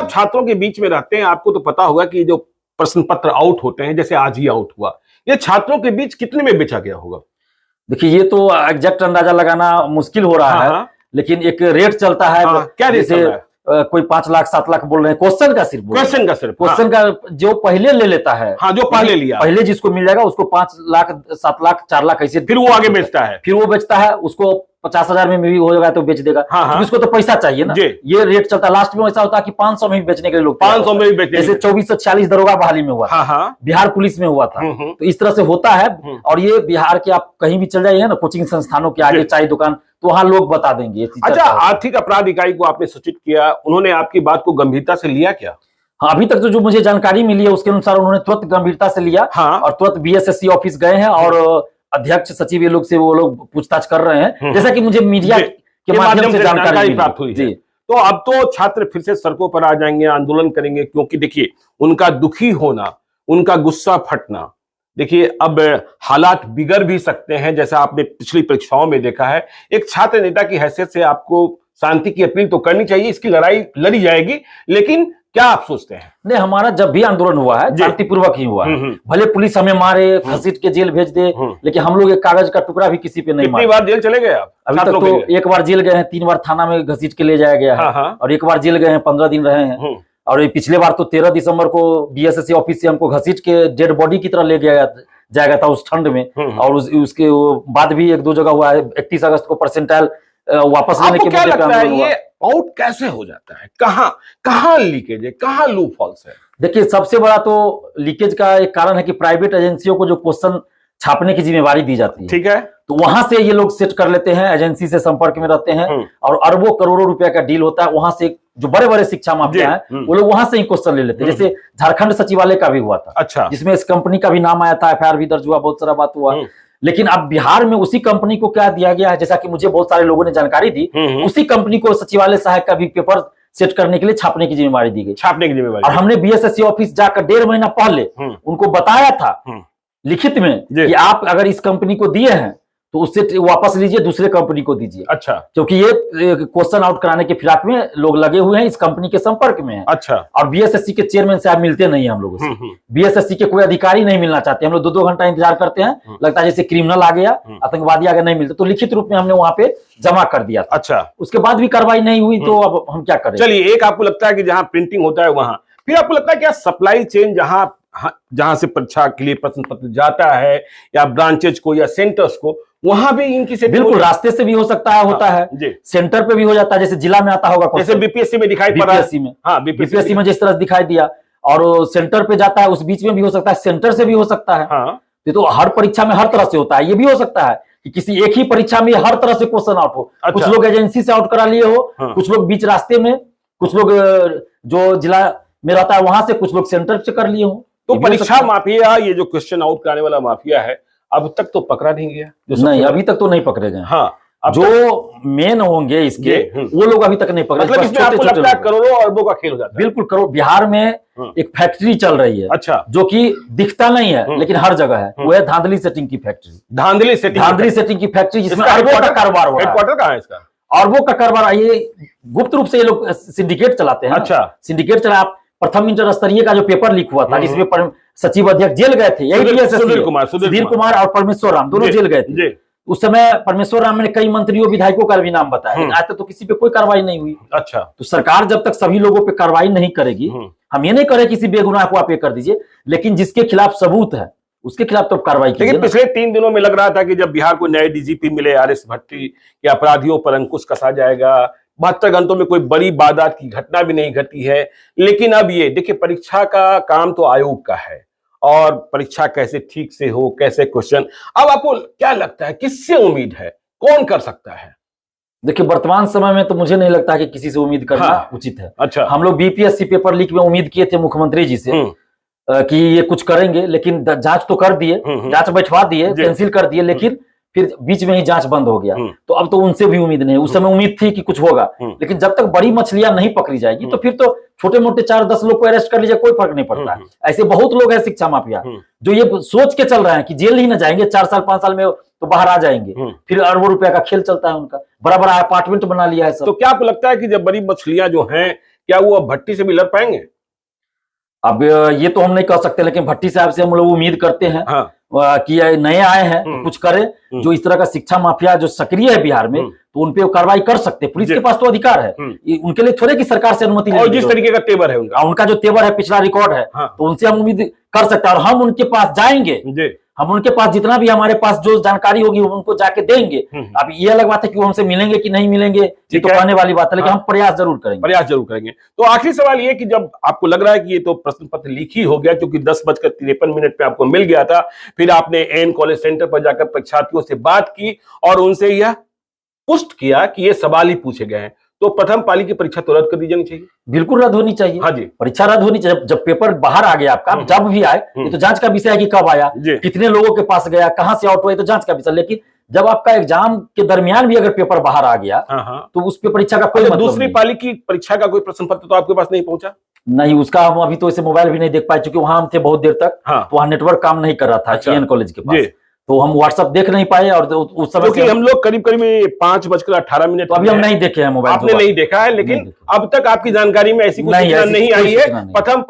छात्रों के बीच में रहते हैं, आपको तो पता होगा कि जो प्रश्न पत्र आउट होते हैं, जैसे आज ही आउट हुआ, ये छात्रों के बीच कितने में बेचा गया होगा? देखिए, ये तो एग्जैक्ट अंदाजा लगाना मुश्किल हो रहा है, लेकिन एक रेट चलता है। क्या रेट चल रहा है? कोई 5 लाख 7 लाख बोल रहे हैं, क्वेश्चन का सिर्फ क्वेश्चन का जो पहले ले लेता है, जो पहले लिया, पहले जिसको मिल जाएगा उसको 5 लाख 7 लाख 4 लाख ऐसे, फिर वो आगे बेचता है, उसको 50,000 में भी हो जाएगा तो बेच देगा। उसको तो पैसा चाहिए ना, ये रेट चलता है। लास्ट में ऐसा होता है कि 500 में भी बेचने के लिए लोग 500 में भी बेचने, जैसे 2446 दरोगा बहाली में हुआ था, बिहार पुलिस में हुआ था। तो इस तरह से होता है। और ये बिहार के आप कहीं भी चल जाइए ना, कोचिंग संस्थानों के आगे चाय दुकान, तो वहां लोग बता देंगे। अच्छा, आर्थिक अपराध इकाई को आपने सूचित किया, उन्होंने आपकी बात को गंभीरता से लिया क्या? हाँ, अभी तक तो जो मुझे जानकारी मिली है उसके अनुसार उन्होंने तुरंत गंभीरता से लिया। और तुरंत बीएसएससी ऑफिस गए हैं और अध्यक्ष सचिव ये लोग से वो लोग पूछताछ कर रहे हैं, जैसा कि मुझे मीडिया के माध्यम से जानकारी प्राप्त हुई है। तो अब तो छात्र फिर से सड़कों पर आ जाएंगे, आंदोलन करेंगे, क्योंकि देखिए उनका दुखी होना, उनका गुस्सा फटना, देखिए अब हालात बिगड़ भी सकते हैं, जैसा आपने पिछली परीक्षाओं में देखा है। एक छात्र नेता की हैसियत से आपको शांति की अपील तो करनी चाहिए, इसकी लड़ाई लड़ी जाएगी, लेकिन क्या आप सोचते हैं? नहीं, हमारा जब भी आंदोलन हुआ है शांतिपूर्वक ही हुआ है। भले पुलिस हमें मारे, घसीट के जेल भेज दे, लेकिन हम लोग एक कागज का टुकड़ा भी किसी पे नहीं मारे। कितनी बार जेल चले गए आप? अभी तक तो एक बार जेल गए हैं, 3 बार थाना में घसीट के ले जाया गया है, और एक बार जेल गए हैं, 15 दिन रहे हैं। और पिछले बार तो 13 दिसंबर को बीएसएससी ऑफिस से हमको घसीट के डेड बॉडी की तरह ले जाएगा था उस ठंड में। और उसके बाद भी 1-2 जगह हुआ है। 31 अगस्त को परसेंटाइल वापस लेने के मुद्दे पे ये आउट कैसे हो जाता है? कहां लीकेज है, कहां लूप होल्स है? देखिए, सबसे बड़ा तो लीकेज का एक कारण है कि प्राइवेट एजेंसियों को जो क्वेश्चन छापने की जिम्मेवारी दी जाती है, ठीक है, तो वहां से ये लोग सेट कर लेते हैं, एजेंसी से संपर्क में रहते हैं, और अरबों करोड़ों रुपया का डील होता है। वहां से जो बड़े बड़े शिक्षा माफिया हैं वो लोग वहां से ही क्वेश्चन ले लेते हैं। जैसे झारखंड सचिवालय का भी हुआ था, अच्छा, जिसमें इस कंपनी का भी नाम आया था, एफआईआर भी दर्ज हुआ, बहुत सारा बात हुआ। लेकिन अब बिहार में उसी कंपनी को क्या दिया गया है, जैसा कि मुझे बहुत सारे लोगों ने जानकारी दी, उसी कंपनी को सचिवालय सहायक का भी पेपर सेट करने के लिए छापने की जिम्मेवारी दी गई। छापने की जिम्मेवारी। और हमने बीएसएससी ऑफिस जाकर 1.5 महीना पहले उनको बताया था लिखित में कि आप अगर इस कंपनी को दिए हैं तो उससे वापस लीजिए, दूसरे कंपनी को दीजिए। अच्छा, क्योंकि ये क्वेश्चन आउट कराने के फिराक में लोग लगे हुए हैं, इस कंपनी के संपर्क में है। अच्छा, और बीएसएससी के चेयरमैन साहब मिलते नहीं है हम लोगों से, बीएसएससी के कोई अधिकारी नहीं मिलना चाहते। हम लोग 2-2 घंटा इंतजार करते हैं, लगता है जैसे क्रिमिनल आ गया, आतंकवादी आ गया, नहीं मिलता। तो लिखित रूप में हमने वहां पे जमा कर दिया था। अच्छा, उसके बाद भी कार्रवाई नहीं हुई, तो अब हम क्या करें? चलिए, एक आपको लगता है कि जहां प्रिंटिंग होता है वहां, फिर आपको लगता है क्या सप्लाई चेन जहां से परीक्षा के लिए प्रश्न पत्र जाता है, या ब्रांचेज को या सेंटर्स को, वहां भी इनकी से बिल्कुल रास्ते से भी हो सकता है, होता है, सेंटर पे भी हो जाता है, जैसे जिला में आता होगा, जैसे बीपीएससी में दिखाई पड़ा, बीपीएससी में जिस तरह दिखाई दिया, और सेंटर पे जाता है, उस बीच में भी हो सकता है, सेंटर से भी हो सकता है। ये तो हर परीक्षा में हर तरह से होता है। ये भी हो सकता है कि किसी एक ही परीक्षा में हर तरह से क्वेश्चन आउट हो। कुछ लोग एजेंसी से आउट करा लिए हो, कुछ लोग बीच रास्ते में, कुछ लोग जो जिला में रहता है वहां से, कुछ लोग सेंटर से कर लिए हो। तो परीक्षा माफिया, ये जो क्वेश्चन आउट कराने वाला माफिया है, अब तक तो पकड़ा नहीं गया? नहीं, अभी तक तो नहीं पकड़े गए। हाँ, जो मेन होंगे इसके, वो लोग अभी तक नहीं पकड़े। मतलब इसमें आपको लगता है करोड़ों अरबों का खेल हो जाता है? बिल्कुल, करोड़। बिहार में एक फैक्ट्री चल रही है, अच्छा, जो कि दिखता नहीं है लेकिन हर जगह है। वो है धांधली सेटिंग की फैक्ट्री। धांधली सेटिंग की फैक्ट्री, जिसमें अरबों का कारोबार हो रहा है। हेडक्वार्टर कहाँ है इसका? अरबों का कारोबार, ये गुप्त रूप से ये लोग सिंडिकेट चलाते हैं। अच्छा, सिंडिकेट चला। प्रथम इंटर स्तरीय का जो पेपर लीक हुआ था, जिसमें सचिव अध्यक्ष जेल गए थे, यही सुधीर कुमार और परमेश्वर राम, दोनों जेल गए थे। उस समय परमेश्वर राम ने कई मंत्रियों विधायकों का भी नाम बताया, लेकिन आज तक तो किसी पे कोई कार्रवाई नहीं हुई। अच्छा, तो सरकार जब तक सभी लोगों पे कार्रवाई नहीं करेगी, हम ये नहीं करें किसी बेगुनाह को आप ये कर दीजिए, लेकिन जिसके खिलाफ सबूत है उसके खिलाफ तो कार्रवाई कीजिए। लेकिन पिछले 3 दिनों में लग रहा था कि जब बिहार को नए डीजीपी मिले आर.एस. भट्टी, कि अपराधियों पर अंकुश कसा जाएगा, 72 घंटों में कोई बड़ी वारदात की घटना भी नहीं घटी है। लेकिन अब ये देखिए, परीक्षा का काम तो आयोग का है, और परीक्षा कैसे ठीक से हो, कैसे क्वेश्चन, अब आपको क्या लगता है किससे उम्मीद है, कौन कर सकता है? देखिए, वर्तमान समय में तो मुझे नहीं लगता कि किसी से उम्मीद करना उचित है। अच्छा, हम लोग बीपीएससी पेपर लीक में उम्मीद किए थे मुख्यमंत्री जी से कि ये कुछ करेंगे, लेकिन जांच तो कर दिए, जांच बैठवा दिए, कैंसिल कर दिए, लेकिन फिर बीच में ही जांच बंद हो गया। तो अब तो उनसे भी उम्मीद नहीं। उस समय उम्मीद थी कि कुछ होगा, लेकिन जब तक बड़ी मछलियां नहीं पकड़ी जाएगी तो फिर तो छोटे मोटे 4-10 लोग को अरेस्ट कर लीजिए, कोई फर्क नहीं पड़ता। ऐसे बहुत लोग हैं शिक्षा माफिया जो ये सोच के चल रहे हैं कि जेल ही ना जाएंगे, 4 साल 5 साल में तो बाहर आ जाएंगे, फिर अरबों रुपया का खेल चलता है उनका। बड़ा बड़ा अपार्टमेंट बना लिया है सब। तो क्या आपको लगता है कि जब बड़ी मछलियां जो हैं क्या वो अब भट्टी से भी लड़ पाएंगे? अब ये तो हम नहीं कह सकते, लेकिन भट्टी साहब से हम लोग उम्मीद करते हैं हाँ। कि नए आए हैं तो कुछ करें। जो इस तरह का शिक्षा माफिया जो सक्रिय है बिहार में, तो उन पे कार्रवाई कर सकते हैं। पुलिस के पास तो अधिकार है, उनके लिए थोड़े की सरकार से अनुमति और जिस तरीके का तेवर है उनका जो तेवर है, पिछला रिकॉर्ड है, तो उनसे हम उम्मीद कर सकते हैं। और हम उनके पास जाएंगे, हम उनके पास जितना भी हमारे पास जो जानकारी होगी उनको जाके देंगे। अब ये अलग बात है कि वो हमसे मिलेंगे कि नहीं मिलेंगे, ये तो कहने वाली बात है, लेकिन हम प्रयास जरूर करेंगे। तो आखिरी सवाल ये कि जब आपको लग रहा है कि ये तो प्रश्न पत्र लीक ही हो गया, क्योंकि 10:53 पे आपको मिल गया था, फिर आपने एन कॉलेज सेंटर पर जाकर परीक्षार्थियों से बात की और उनसे यह पुष्ट किया कि ये सवाल ही पूछे गए हैं, तो प्रथम पाली की परीक्षा तो रद्द कर दी जानी चाहिए। बिल्कुल रद्द होनी चाहिए। हाँ जी, परीक्षा रद्द होनी चाहिए। जब पेपर बाहर आ गया आपका, जब भी आए, ये तो जांच का विषय है कि कब आया, कितने लोगों के पास गया, कहां से आउट हुआ, तो जांच का विषय। लेकिन जब आपका एग्जाम के दरमियान भी अगर पेपर बाहर आ गया, तो उस पे परीक्षा का कोई मतलब दूसरी पाली की परीक्षा का कोई प्रश्न पत्र तो आपके पास नहीं पहुंचा? नहीं, उसका हम अभी तो इसे मोबाइल भी नहीं देख पाए, क्योंकि वहां हम थे बहुत देर तक। तो वहां नेटवर्क काम नहीं कर रहा था एन कॉलेज के पास, तो हम व्हाट्सएप देख नहीं पाए। और उस समय क्योंकि हम लोग करीब 5:18 तो अभी हम नहीं देखे हैं मोबाइल। आपने नहीं देखा है, लेकिन अब तक आपकी जानकारी में ऐसी कुछ नहीं आई है। प्रथम